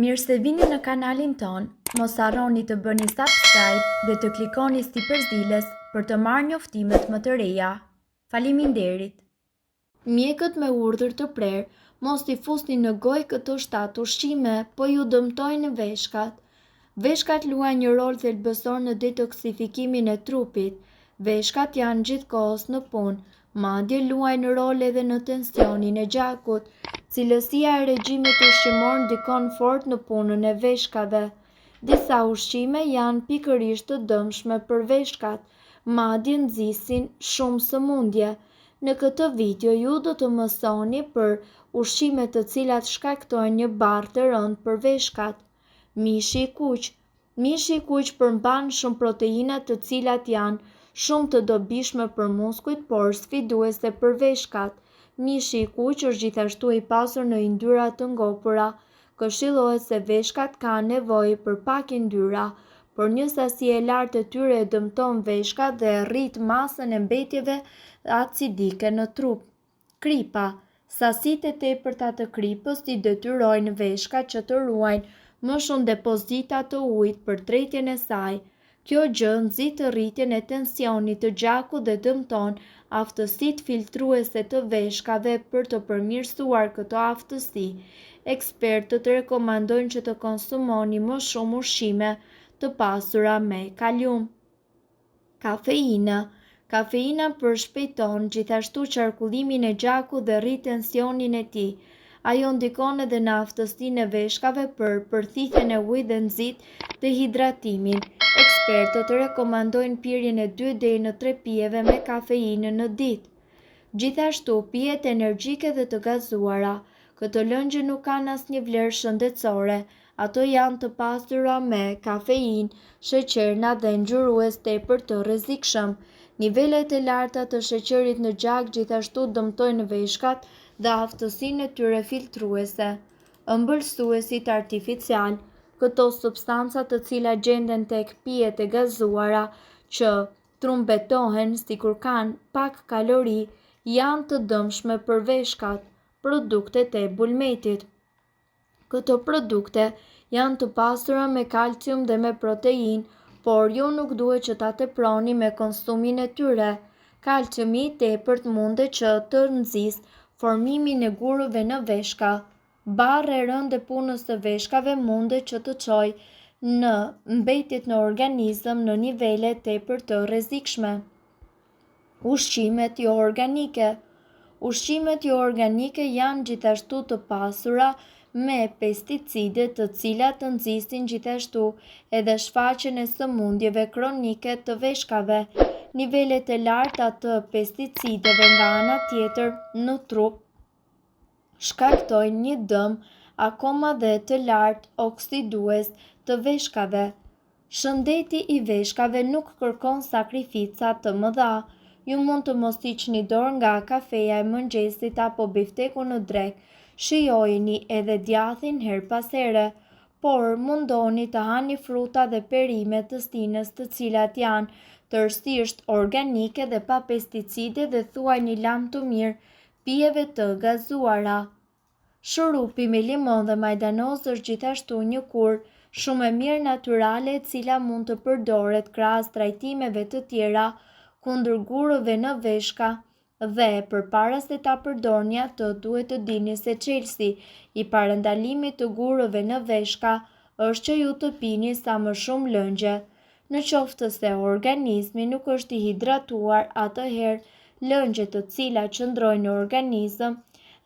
Mirë se vini në kanalin ton, mos harroni të bëni subscribe dhe të klikoni si përzdiles për të marrë njoftimet më të reja. Faleminderit! Mjekët me urdhër të prerë, mos t'i fusni në gojë këto 7 ushqime, po ju dëmtojnë veshkat. Veshkat luajnë një rol thelbësor në detoksifikimin e trupit. Veshkat janë gjithkohës në punë, madje luajnë rol edhe në tensionin e gjakut. Cilësia e regjimit ushqimor ndikon fort në punën e veshkave. Disa ushqime janë pikërisht të dëmshme për veshkat, madje nxisin shumë sëmundje. Në këtë video ju do të mësoni për ushqime të cilat shkaktojnë një barrë të rëndë për veshkat. Mishi i kuq. Mishi i kuq përmban shumë proteina të cilat janë shumë të dobishme për muskujt, por sfiduese për veshkat. Mishi i kuq është gjithashtu i pasur në yndyra të ngopura. Këshillohet se veshkat kanë nevojë për pak yndyra, por një sasi e lartë e tyre e dëmton veshkat dhe rrit masën e mbetjeve acidike në trup. Kripa. Sasitë e tepërta të kripës i detyrojnë veshkat që të ruajnë më shumë depozita të ujit për tretjen e saj. Kjo gjë nxit rritjen e tensionit të gjakut dhe dëmton aftësitë filtruese të veshkave. Për të përmirësuar këtë aftësi, ekspertët rekomandojnë që të konsumoni më shumë ushqime të pasura me kalium. Kafeina. Kafeina përshpejton gjithashtu qarkullimin e gjakut dhe rrit tensionin e tij. Ajo ndikon edhe në aftësinë e veshkave për përthithjen e ujit dhe nxit dehidratimin. Ekspertët rekomandojnë pirjen e 2 deri në 3 pijeve me kafeinë në ditë. Gjithashtu, pijet energjike dhe të gazuara. Këto lëngje nuk kanë asnjë vlerë shëndetësore. Ato janë të pasura me kafeinë, sheqerna dhe ngjyrues tepër të rrezikshëm. Nivelet e larta të sheqerit në gjak gjithashtu dëmtojnë veshkat dhe aftësinë e tyre filtruese. Ëmbëlsuesit artificial. Këto substanca të cilat gjenden tek pijet e gazuara që trumbetohen sikur kanë pak kalori, janë të dëmshme për veshkat. Produktet e bulmetit. Këto produkte janë të pasura me kalcium dhe me proteinë, por ju nuk duhet që ta teproni me konsumin e tyre. Kalciumi i tepërt mundet që të nxjisë formimin e gurëve në veshka. Barra e rëndë e punës së veshkave mundet që të çojë në mbetjet në organizëm në nivele tepër të rrezikshme. Ushqimet jo organike. Ushqimet jo organike janë gjithashtu të pasura me pesticide të cilat të nxisin gjithashtu edhe shfaqjen e sëmundjeve kronike të veshkave. Nivelet e larta të pesticideve nga ana tjetër në trup shkaktojnë një dëm akoma dhe të lartë oksidues të veshkave. Shëndeti i veshkave nuk kërkon sakrifica të mëdha. Ju mund të mos hiqni dorë nga kafeja e mëngjesit apo bifteku në drekë. Shijojini edhe djathin her pas here, por mundoni të hani fruta dhe perime të stinës të cilat janë tërësisht organike dhe pa pesticide dhe thuajini lam të mirë pijeve të gazuara. Shurupi me limon dhe majdanoz është gjithashtu një kurë shumë e mirë natyrale e cila mund të përdoret krahas trajtimeve të tjera kundër gurëve në veshka dhe përpara se ta përdorni atë duhet të dini se çelësi i parandalimit të gurëve në veshka është që ju të pini sa më shumë lëngje. Në qoftë se organizmi nuk është i hidratuar, atëherë lëngjet të cilat qëndrojnë në organizëm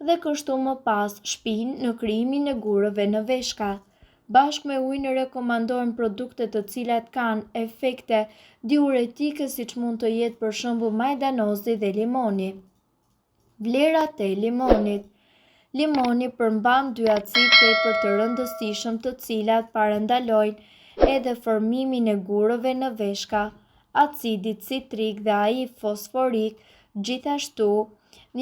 dhe kështu më pas shpinë në krijimin e gurëve në veshka. Bashkë me ujin rekomandohen produkte të cilat kanë efekte diuretike siç mund të jetë për shembull majdanozi dhe limoni. Vlerat e limonit. Limoni përmban 2 acid tepër të rëndësishëm të cilat parandalojnë edhe formimin e gurëve në veshka. Acidi citrik dhe ai fosforik gjithashtu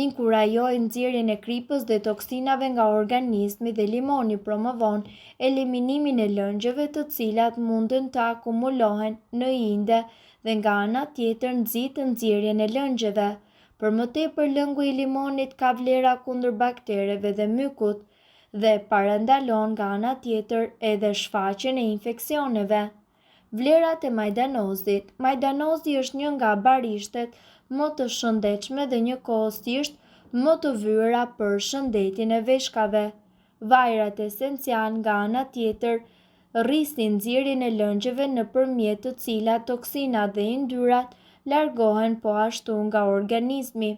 inkurajojnë nxjerrjen e kripës dhe toksinave nga organizmi dhe limoni promovon eliminimin e lëngjeve të cilat munden të akumulohen në inde dhe nga ana tjetër nxit nxjerrjen e lëngjeve. Për më tepër lëngu i limonit ka vlera kundër baktereve dhe mykut dhe parandalon nga ana tjetër edhe shfaqjen e infeksioneve. Vlerat e majdanozit. Majdanozi është një nga barishtet më të shëndetshme dhe njëkohësisht më të vyera për shëndetin e veshkave. Vajrat esencial nga ana tjetër rrisin nxjerrjen e lëngjeve nëpërmjet të cilat toksinat dhe yndyrat largohen po ashtu nga organizmi.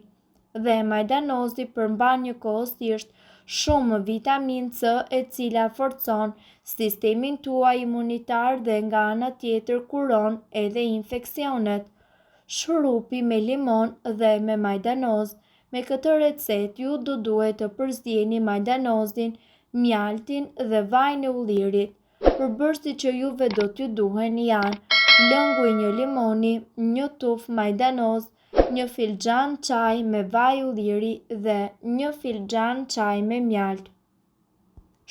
Dhe majdanozi përmban njëkohësisht shumë vitaminë C e cila forcon sistemin tuaj imunitar dhe nga ana tjetër kuron edhe infeksionet. Shurupi me limon dhe me majdanoz. Me këtë recetë ju do duhet të përzjeni majdanozin, mjaltin dhe vajin e ullirit. Përbërësit që juve do t'ju duhen janë lëngu i një limoni, një tufë majdanoz, një filxhan çaj me vaj ulliri dhe një filxhan çaj me mjalt.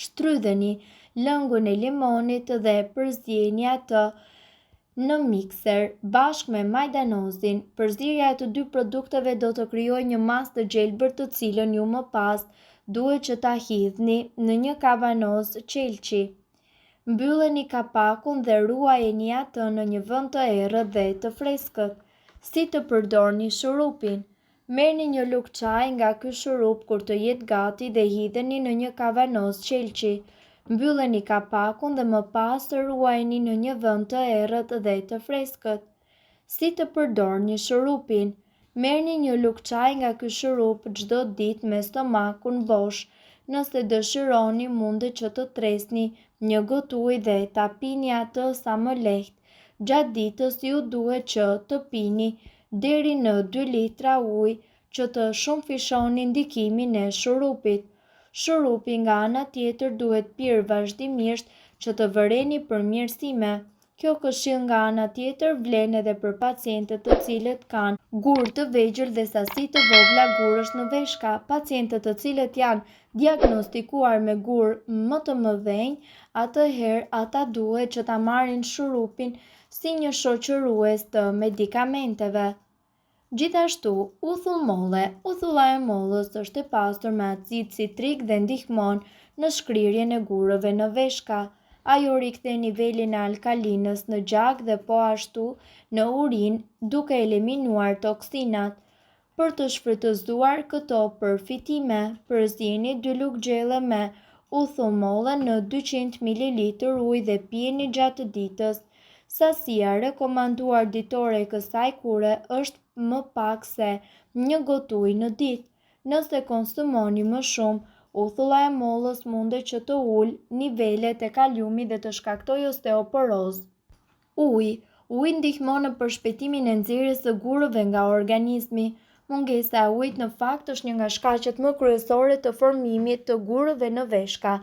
Shtrydheni lëngun e limonit dhe përzjeni atë në mikser bashkë me majdanozin. Përzierja e të dy produkteve do të krijojë një masë të gjelbër të cilën ju më pas duhet që ta hidhni në një kavanoz qelçi. Mbylleni kapakun dhe ruajeni atë në një vend të errët dhe të freskët. Si të përdorni shurupin? Merrni një lugë çaji nga ky shurup kur të jetë gati dhe hidheni në një kavanoz qelçi. Mbylleni kapakun dhe më pas të ruajeni në një vend të errët dhe të freskët. Si të përdorni shurupin? Merrni një lugë çaji nga ky shurup çdo ditë me stomakun bosh. Nëse dëshironi mundet që të tresni një gotë ujë dhe ta pini atë sa më lehtë. Gjatë ditës ju duhet që të pini deri në 2 litra ujë që të shumëfishoni ndikimin e shurupit. Shurupi nga ana tjetër duhet pirë vazhdimisht që të vëreni përmirësime. Kjo këshill nga ana tjetër vlen edhe për pacientët të cilët kanë gurë të vegjël dhe sasi të vogla gurësh në veshka. Pacientët të cilët janë diagnostikuar me gurë më të mëdhenj, atëherë ata duhet që ta marrin shurupin si një shoqërues të medikamenteve. Gjithashtu, uthull molle. Uthulla e mollës është e pastër me acid citrik dhe ndihmon në shkrirjen e gurëve në veshka. Ajo rikthen nivelin e alkalinës në gjak dhe po ashtu në urinë duke eliminuar toksinat. Për të shfrytëzuar këto përfitime, përzjeni 2 lugë gjelle me uthull molle në 200 ml ujë dhe pijeni gjatë ditës. Sasia rekomanduar ditore e kësaj kure është më pak se 1 gotë ujë në ditë. Nëse konsumoni më shumë, uthulla e mollës mundet që të ulë nivelet e kaliumit dhe të shkaktojë osteoporozë. Uji ndihmon në përshpejtimin e nxjerrjes së gurëve nga organizmi. Mungesa e ujit në fakt është një nga shkaqet më kryesore të formimit të gurëve në veshka.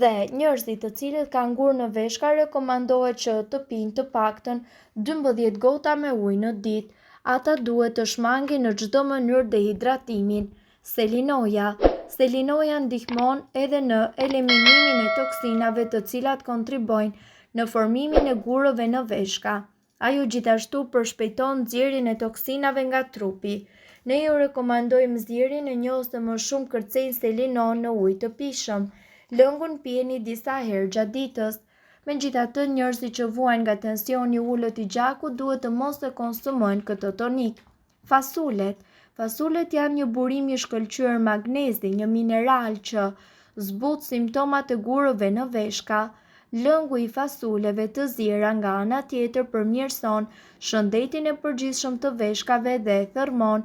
Dhe njerëzit të cilët kanë gurë në veshka rekomandohet që të pinë të paktën 12 gota me ujë në ditë. Ata duhet të shmangin në çdo mënyrë dehidratimin. Selinoja. Selinoja ndihmon edhe në eliminimin e toksinave të cilat kontribojnë në formimin e gurëve në veshka. Ajo gjithashtu përshpejton nxjerrjen e toksinave nga trupi. Ne ju rekomandojmë nxjerrjen e 1 ose më shumë kërcejnë selinon në ujë të pishëm. Lëngun pijeni disa herë gjatë ditës. Megjithatë, njerëzit që vuajnë nga tensioni i ulët i gjakut duhet të mos e konsumojnë këtë tonik. Fasulet. Fasulet janë një burim i shkëlqyer magnezi, një mineral që zbut simptomat e gurëve në veshka. Lëngu i fasuleve të ziera nga ana tjetër përmirëson shëndetin e përgjithshëm të veshkave dhe thërmon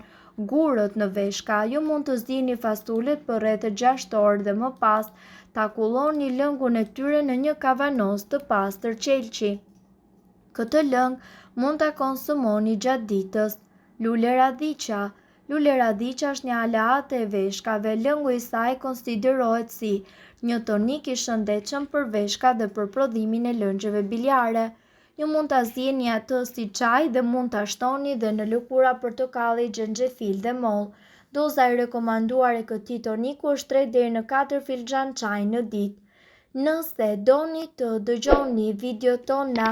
gurët në veshka. Ju mund të zgjini fasulet për rreth 6 orë dhe më pas ta kulloni lëngun e tyre në një kavanoz të pastër qelçi. Këtë lëng mund ta konsumoni gjatë ditës. Lule radiqa. Lule radiqa është një aleate e veshkave. Lëngu i saj konsiderohet si një tonik i shëndetshëm për veshka dhe për prodhimin e lëngjeve biliare. Ju mund ta zgjeni atë si çaj dhe mund ta shtoni dhe në lëkura portokalli, xhenxhefil dhe moll. Doza e rekomanduar e këtij toniku është 3 deri në 4 filxhan çaj në ditë. Nëse doni të dëgjoni videot tona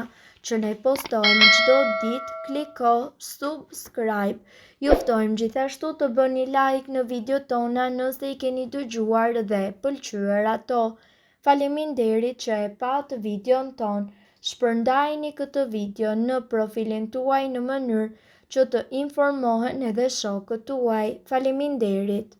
që ne postojmë çdo ditë, kliko subscribe. Ju ftojmë gjithashtu të bëni like në video tona nëse i keni dëgjuar dhe pëlqyer ato. Faleminderit që e pat videon ton. Shpërndajni këtë video në profilin tuaj në mënyrë që të informohen edhe shokët tuaj. Faleminderit.